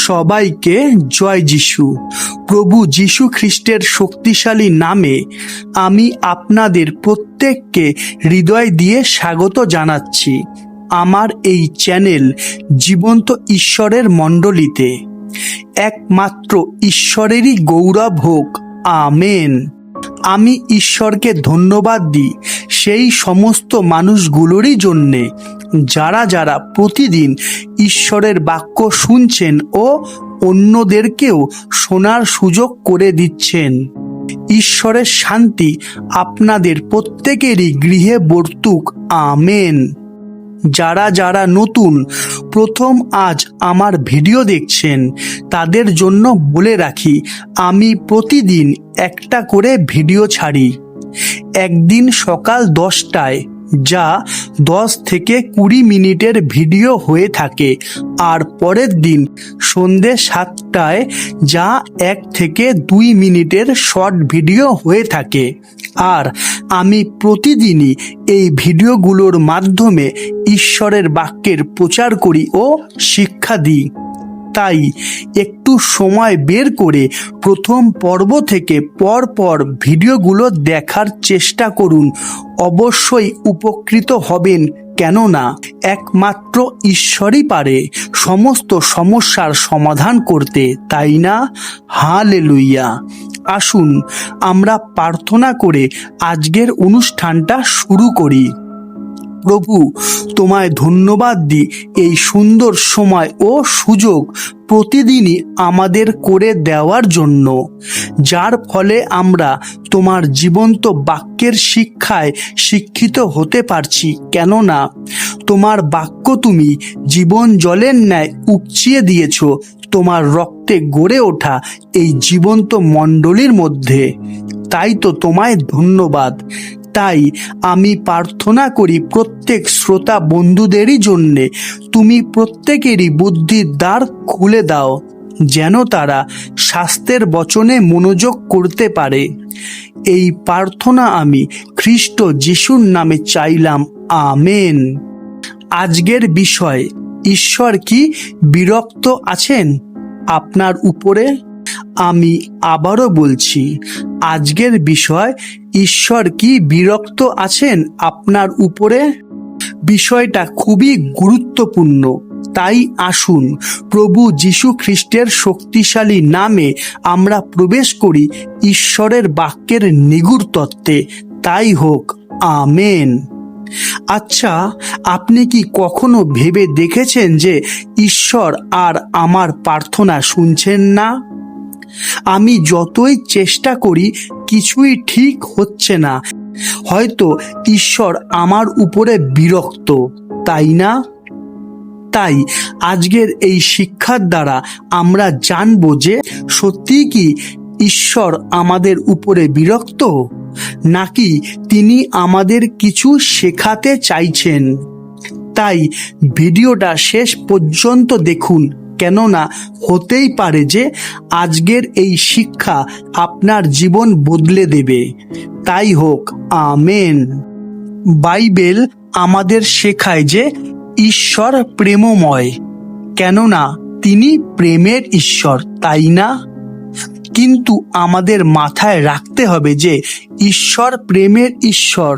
সবাইকে জয় যিশু। প্রভু যিশু খ্রিস্টের শক্তিশালী নামে আমি আপনাদের প্রত্যেককে হৃদয় দিয়ে স্বাগত জানাচ্ছি আমার এই চ্যানেল জীবন্ত ঈশ্বরের মণ্ডলীতে। একমাত্র ঈশ্বরেরই গৌরব হোক, আমেন। আমি ঈশ্বরকে ধন্যবাদ দিই সেই সমস্ত মানুষগুলোরই জন্যে যারা যারা প্রতিদিন ঈশ্বরের বাক্য শুনছেন ও অন্যদেরকেও শোনার সুযোগ করে দিচ্ছেন। ঈশ্বরের শান্তি আপনাদের প্রত্যেকেরই গৃহে বর্তুক, আমেন। যারা যারা নতুন প্রথম আজ আমার ভিডিও দেখছেন তাদের জন্য বলে রাখি, আমি প্রতিদিন একটা করে ভিডিও ছাড়ি। একদিন সকাল 10টায় যা 10 থেকে 20 মিনিটের ভিডিও হয়ে থাকে, আর পরের দিন সন্ধে 7টায় যা 1 থেকে 2 মিনিটের শর্ট ভিডিও হয়ে থাকে। আর আমি প্রতিদিনই এই ভিডিওগুলোর মাধ্যমে ঈশ্বরের বাক্যের প্রচার করি ও শিক্ষা দিই। তাই একটু সময় বের করে প্রথম পর্ব থেকে পরপর ভিডিওগুলো দেখার চেষ্টা করুন। অবশ্যই উপকৃত হবেন, কেননা একমাত্র ঈশ্বরই পারে সমস্ত সমস্যার সমাধান করতে, তাই না? হালেলুয়া। আসুন আমরা প্রার্থনা করে আজকের অনুষ্ঠানটা শুরু করি। প্রভু, তোমায় ধন্যবাদ দিই এই সুন্দর সময় ও সুযোগ প্রতিদিনই আমাদের করে দেওয়ার জন্য, যার ফলে আমরা তোমার জীবন্ত বাক্যের শিক্ষায় শিক্ষিত হতে পারছি। কেননা তোমার বাক্য তুমি জীবন জলের ন্যায় উপচিয়ে দিয়েছ তোমার রক্তে গড়ে ওঠা এই জীবন্ত মণ্ডলীর মধ্যে। তাই তো তোমায় ধন্যবাদ। তাই আমি প্রার্থনা করি প্রত্যেক শ্রোতা বন্ধুদেরই জন্যে তুমি প্রত্যেকেরই বুদ্ধির দ্বার খুলে দাও, যেন তারা শাস্ত্রের বচনে মনোযোগ করতে পারে। এই প্রার্থনা আমি খ্রিস্ট যিশুর নামে চাইলাম, আমেন। আজকের বিষয়, ঈশ্বর কি বিরক্ত আছেন আপনার উপরে? আমি আবারও বলছি, আজকের বিষয়, ঈশ্বর কি বিরক্ত আছেন আপনার উপরে? বিষয়টা খুবই গুরুত্বপূর্ণ। তাই আসুন প্রভু যিশু খ্রিস্টের শক্তিশালী নামে আমরা প্রবেশ করি ঈশ্বরের বাক্যের নিগূঢ় তত্ত্বে। তাই হোক, আমেন। আচ্ছা, আপনি কি কখনো ভেবে দেখেছেন যে ঈশ্বর আর আমার প্রার্থনা শুনছেন না? আমি যতই চেষ্টা করি কিছুই ঠিক হচ্ছে না। হয়তো ঈশ্বর আমার উপরে বিরক্ত, তাই না? তাই আজকের এই শিক্ষার দ্বারা আমরা জানব যে সত্যি কি ঈশ্বর আমাদের উপরে বিরক্ত, নাকি তিনি আমাদের কিছু শেখাতে চাইছেন। তাই ভিডিওটা শেষ পর্যন্ত দেখুন, কেননা হতেই পারে যে আজকের এই শিক্ষা আপনার জীবন বদলে দেবে। তাই হোক, আমেন। বাইবেল আমাদের শেখায় যে ঈশ্বর প্রেমময়, কেননা তিনি প্রেমের ঈশ্বর, তাই না? কিন্তু আমাদের মাথায় রাখতে হবে যে ঈশ্বর প্রেমের ঈশ্বর,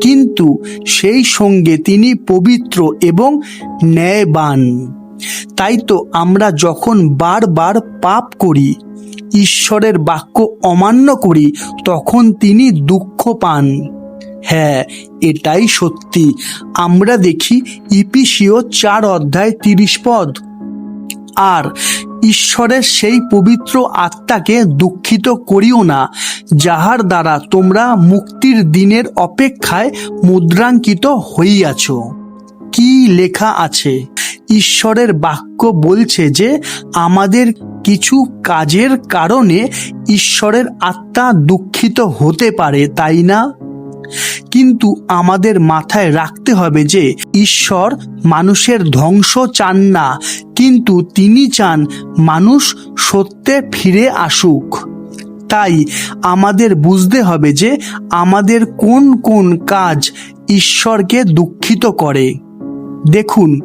কিন্তু সেই সঙ্গে তিনি পবিত্র এবং ন্যায়বান। তাই তো আমরা যখন বারবার পাপ করি, ঈশ্বরের বাক্য অমান্য করি, তখন তিনি দুঃখ পান। হ্যাঁ, এটাই সত্যি। আমরা দেখি ইফিসীয় 4:30 আর ঈশ্বরের সেই পবিত্র আত্মাকে দুঃখিত করিও না, যাহার দ্বারা তোমরা মুক্তির দিনের অপেক্ষায় মুদ্রাঙ্কিত হইয়াছ। কি লেখা আছে? ঈশ্বরের বাক্য বলছে যে আমাদের কিছু কাজের কারণে ঈশ্বরের আত্মা দুঃখিত হতে পারে, তাই না? কিন্তু আমাদের মাথায় রাখতে হবে যে ঈশ্বর মানুষের ধ্বংস চান না, কিন্তু তিনি চান মানুষ সত্যে ফিরে আসুক। তাই আমাদের বুঝতে হবে যে আমাদের কোন কোন কাজ ঈশ্বরকে দুঃখিত করে। দেখুন,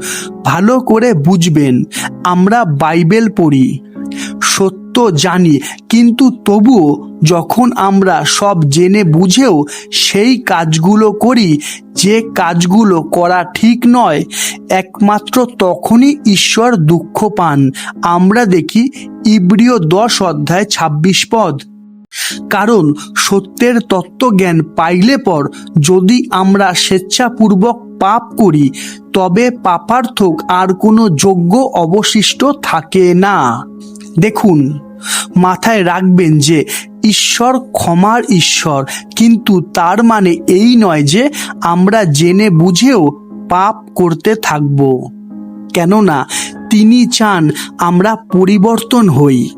ভালো করে বুঝবেন, আমরা বাইবেল পড়ি, সত্য জানি, কিন্তু তবুও যখন আমরা সব জেনে বুঝেও সেই কাজগুলো করি যে কাজগুলো করা ঠিক নয়, একমাত্র তখনই ঈশ্বর দুঃখ পান। আমরা দেখি ইব্রিয় 10:26 কারণ সত্যের তত্ত্বজ্ঞান পাইলে পর যদি আমরা স্বেচ্ছাপূর্বক পাপ করি, তবে পাপার্থক আর কোনো যোগ্য অবশিষ্ট থাকে না। দেখুন, মাথায় রাখবেন যে ঈশ্বর ক্ষমার ঈশ্বর, কিন্তু তার মানে এই নয় যে আমরা জেনে বুঝেও পাপ করতে থাকব। কেননা তিনি চান আমরা পরিবর্তন হই।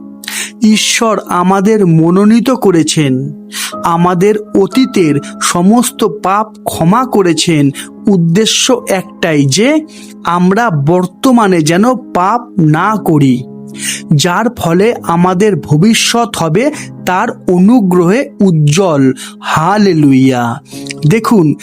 ঈশ্বর আমাদের মনোনীত করেছেন, আমাদের অতীতের সমস্ত পাপ ক্ষমা করেছেন। উদ্দেশ্য একটাই, যে আমরা বর্তমানে যেন পাপ না করি, যার ফলে আমাদের ভবিষ্যৎ হবে তার অনুগ্রহে উজ্জ্বল। হালেলুয়া। দেখুন,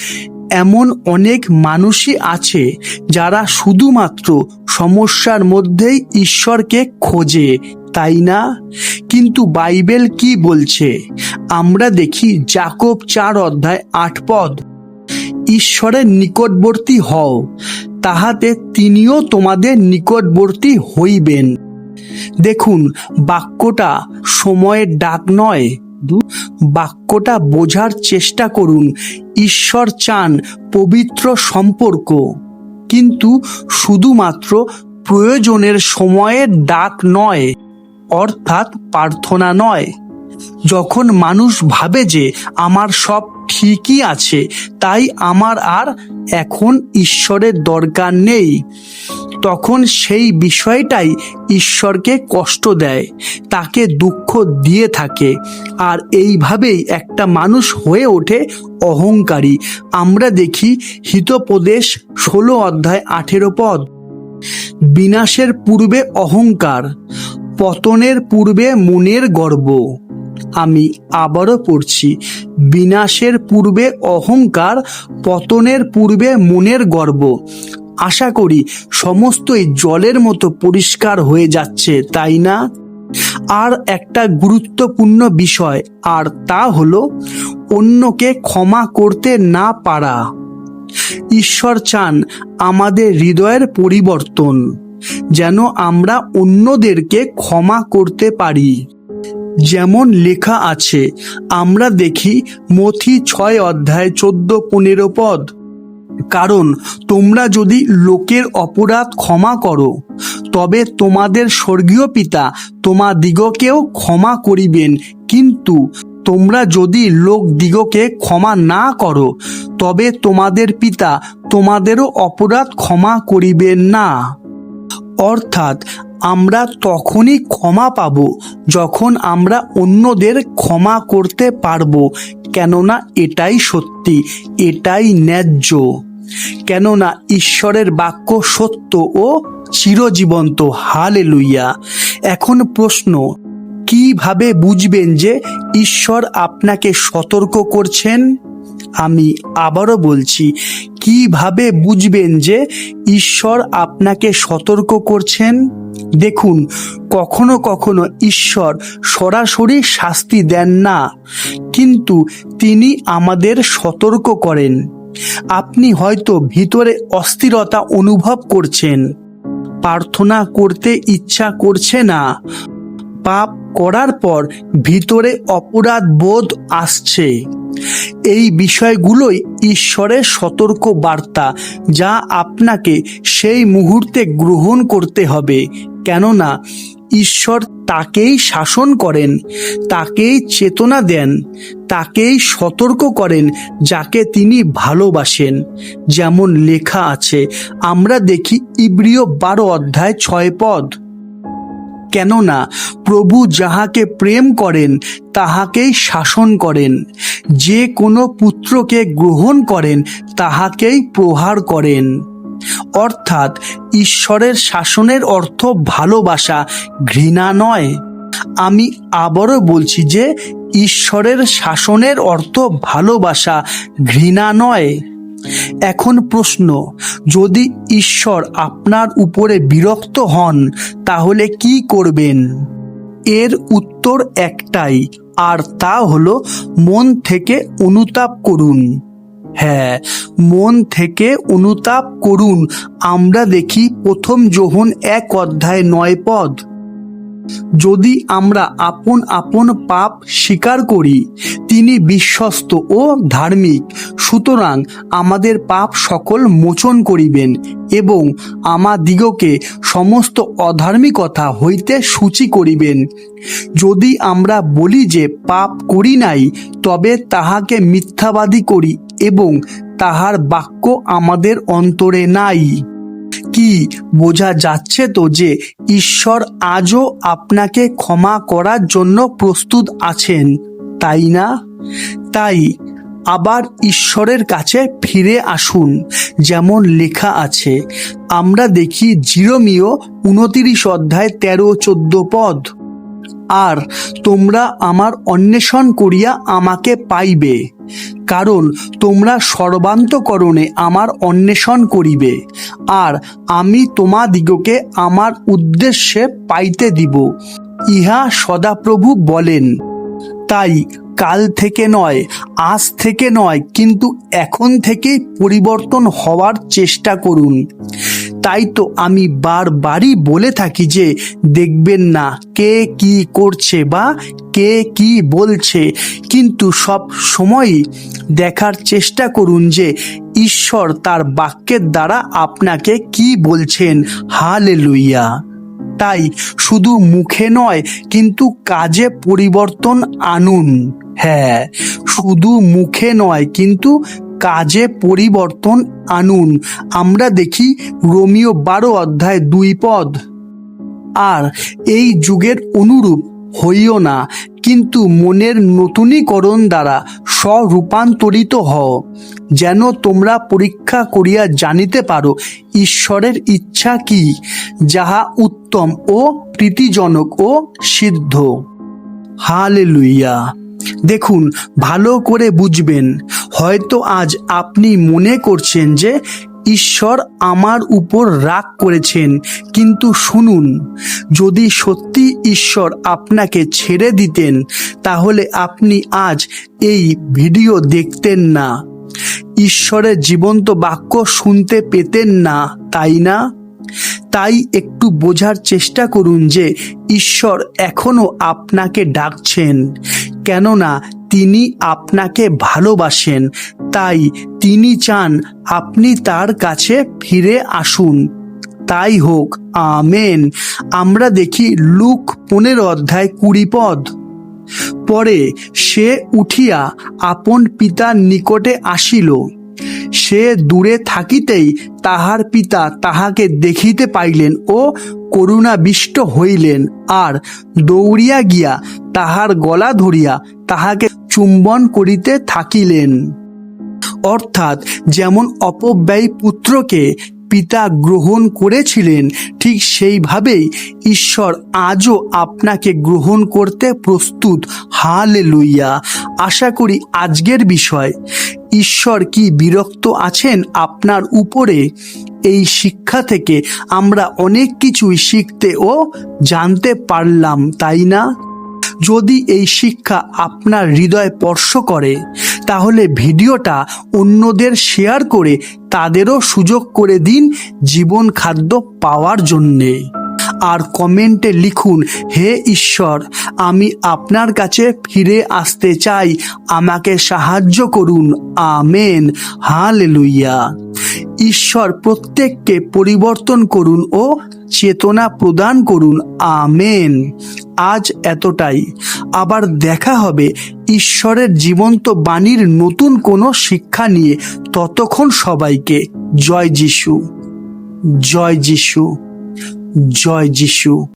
এমন অনেক মানুষই আছে যারা শুধুমাত্র সমস্যার মধ্যেই ঈশ্বরকে খোঁজে, তাই না? কিন্তু বাইবেল কি বলছে? আমরা দেখি যাকব 4:8 ঈশ্বরের নিকটবর্তী হও, তাহাতে তিনিও তোমাদের নিকটবর্তী হইবেন। দেখুন, বাক্যটা সময়ের ডাক নয়, বাক্যটা বোঝার চেষ্টা করুন। ঈশ্বর চান পবিত্র সম্পর্ক, কিন্তু শুধুমাত্র প্রয়োজনের সময়ের ডাক নয়, অর্থাৎ প্রার্থনা নয়। যখন মানুষ ভাবে যে আমার সব ঠিকই আছে, তাই আমার আর এখন ঈশ্বরের দরকার নেই, তখন সেই বিষয়টাই ঈশ্বরকে কষ্ট দেয়, তাকে দুঃখ দিয়ে থাকে। আর এইভাবেই একটা মানুষ হয়ে ওঠে অহংকারী। আমরা দেখি হিতোপদেশ 16:18 বিনাশের পূর্বে অহংকার, পতনের পূর্বে মনের গর্ব। আমি আবারও পড়ছি, বিনাশের পূর্বে অহংকার, পতনের পূর্বে মনের গর্ব। আশা করি সমস্তই জলের মতো পরিষ্কার হয়ে যাচ্ছে, তাই না? আর একটা গুরুত্বপূর্ণ বিষয়, আর তা হলো অন্যকে ক্ষমা করতে না পারা। ঈশ্বর চান আমাদের হৃদয়ের পরিবর্তন, যেন আমরা অন্যদেরকে ক্ষমা করতে পারি। যেমন লেখা আছে, আমরা দেখি মথি 6:14-15 কারণ তোমরা যদি লোকের অপরাধ ক্ষমা করো, তবে তোমাদের স্বর্গীয় পিতা তোমাদিগকেও ক্ষমা করিবেন। কিন্তু তোমরা যদি লোকদিগকে ক্ষমা না করো, তবে তোমাদের পিতা তোমাদেরও অপরাধ ক্ষমা করিবেন না। অর্থাৎ আমরা তখনই ক্ষমা পাব যখন আমরা অন্যদের ক্ষমা করতে পারবো, কেননা এটাই সত্যি, এটাই ন্যায্য। কেননা ঈশ্বরের বাক্য সত্য ও চিরজীবন্ত। হালেলুয়া। এখন প্রশ্ন, কিভাবে বুঝবেন যে ঈশ্বর আপনাকে সতর্ক করছেন? আমি আবারও বলছি, কিভাবে বুঝবেন যে ঈশ্বর আপনাকে সতর্ক করছেন? দেখুন, কখনো কখনো ঈশ্বর সরাসরি শাস্তি দেন না, কিন্তু তিনি আমাদের সতর্ক করেন। আপনি হয়তো ভিতরে অস্থিরতা অনুভব করছেন, প্রার্থনা করতে ইচ্ছা করছে না, পাপ করার পর ভিতরে অপরাধ বোধ আসছে। এই বিষয়গুলোই ঈশ্বরের সতর্ক বার্তা, যা আপনাকে সেই মুহূর্তে গ্রহণ করতে হবে। কেননা ঈশ্বর তাকেই শাসন করেন, তাকেই চেতনা দেন, তাকেই সতর্ক করেন যাকে তিনি ভালোবাসেন। যেমন লেখা আছে, আমরা দেখি ইব্রিয় 12:6 কেননা প্রভু যাহাকে প্রেম করেন তাহাকেই শাসন করেন, যে কোনো পুত্রকে গ্রহণ করেন তাহাকেই প্রহার করেন। অর্থাৎ ঈশ্বরের শাসনের অর্থ ভালোবাসা, ঘৃণা নয়। আমি আবারও বলছি যে ঈশ্বরের শাসনের অর্থ ভালোবাসা, ঘৃণা নয়। এখন প্রশ্ন, যদি ঈশ্বর আপনার উপরে বিরক্ত হন তাহলে কি করবেন? এর উত্তর একটাই, আর তা হলো মন থেকে অনুতাপ করুন। হ্যাঁ, মন থেকে অনুতাপ করুন। আমরা দেখি প্রথম যোহন 1:9 যদি আমরা আপন আপন পাপ স্বীকার করি, তিনি বিশ্বস্ত ও ধার্মিক, সুতরাং আমাদের পাপ সকল মোচন করিবেন এবং আমাদিগকে সমস্ত অধার্মিকতা হইতে সূচি করিবেন। যদি আমরা বলি যে পাপ করি নাই, তবে তাহাকে মিথ্যাবাদী করি এবং তাহার বাক্য আমাদের অন্তরে নাই। কি বোঝা যাচ্ছে তো যে ঈশ্বর আজও আপনাকে ক্ষমা করার জন্য প্রস্তুত আছেন, তাই না? তাই আবার ঈশ্বরের কাছে ফিরে আসুন। যেমন লেখা আছে, আমরা দেখি জিরমীয় 29:13-14 আর তোমরা আমার অন্বেষণ করিয়া আমাকে পাইবে, কারণ তোমরা সর্বান্তকরণে আমার অন্বেষণ করিবে, আর আমি তোমাদিগকে আমার উদ্দেশ্যে পাইতে দিব, ইহা সদাপ্রভু বলেন। তাই কাল থেকে নয়, আজ থেকে নয়, কিন্তু এখন থেকেই পরিবর্তন হওয়ার চেষ্টা করুন। তাই তো আমি বারবারই বলে থাকি যে দেখবেন না কে কি করছে বা কে কি বলছে, কিন্তু সব সময়ই দেখার চেষ্টা করুন যে ঈশ্বর তার বাক্যের দ্বারা আপনাকে কি বলছেন। হালেলুয়া! তাই শুধু মুখে নয়, কিন্তু কাজে পরিবর্তন আনুন। হ্যাঁ, শুধু মুখে নয়, কিন্তু কাজে পরিবর্তন আনুন। আমরা দেখি রোমীয় 12:2 আর এই যুগের অনুরূপ হইও না, কিন্তু মনের নতুনীকরণ দ্বারা স্বরূপান্তরিত হও, যেন তোমরা পরীক্ষা করিয়া জানিতে পারো ঈশ্বরের ইচ্ছা কি, যাহা উত্তম ও প্রীতিজনক ও সিদ্ধ। হালেলুয়া! দেখুন, ভালো করে বুঝবেন। হয়তো আজ আপনি মনে করছেন যে ঈশ্বর আমার উপর রাগ করেছেন, কিন্তু শুনুন, যদি সত্যি ঈশ্বর আপনাকে ছেড়ে দিতেন তাহলে আপনি আজ এই ভিডিও দেখতেন না, ঈশ্বরের জীবন্ত বাক্য শুনতে পেতেন না, তাই না? তাই একটু বোঝার চেষ্টা করুন যে ঈশ্বর এখনো আপনাকে ডাকছেন, কেননা তিনি আপনাকে ভালোবাসেন। তাই তিনি চান আপনি তার কাছে ফিরে আসুন। তাই হোক, আমেন। আমরা দেখি লুক 15:20 পরে সে উঠিয়া আপন পিতার নিকটে আসিল। সে দূরে থাকিতেই তাহার পিতা তাহাকে দেখিতে পাইলেন ও করুণাবিষ্ট হইলেন, আর দৌড়িয়া গিয়া তাহার গলা ধরিয়া তাহাকে চুম্বন করিতে থাকিলেন। অর্থাৎ যেমন অপব্যয়ী পুত্রকে পিতা গ্রহণ করেছিলেন, ঠিক সেইভাবেই ঈশ্বর আজও আপনাকে গ্রহণ করতে প্রস্তুত। হালেলুয়া! আশা করি আজকের বিষয়, ঈশ্বর কি বিরক্ত আছেন আপনার উপরে, এই শিক্ষা থেকে আমরা অনেক কিছুই শিখতে ও জানতে পারলাম, তাই না? যদি এই শিক্ষা আপনার হৃদয় স্পর্শ করে, তাহলে ভিডিওটা অন্যদের শেয়ার করে তাদেরও সুযোগ করে দিন জীবন খাদ্য পাওয়ার জন্যে। আর কমেন্টে লিখুন, হে ঈশ্বর, আমি আপনার কাছে ফিরে আসতে চাই, আমাকে সাহায্য করুন। আমেন। হালেলুয়া! ঈশ্বর প্রত্যেককে পরিবর্তন করুন ও চেতনা প্রদান করুন। আমেন। আজ এতটাই। আবার দেখা হবে ঈশ্বরের জীবন্ত বাণীর নতুন কোনো শিক্ষা নিয়ে। ততক্ষণ সবাইকে জয় যিশু, জয় যিশু, জয় যিশু।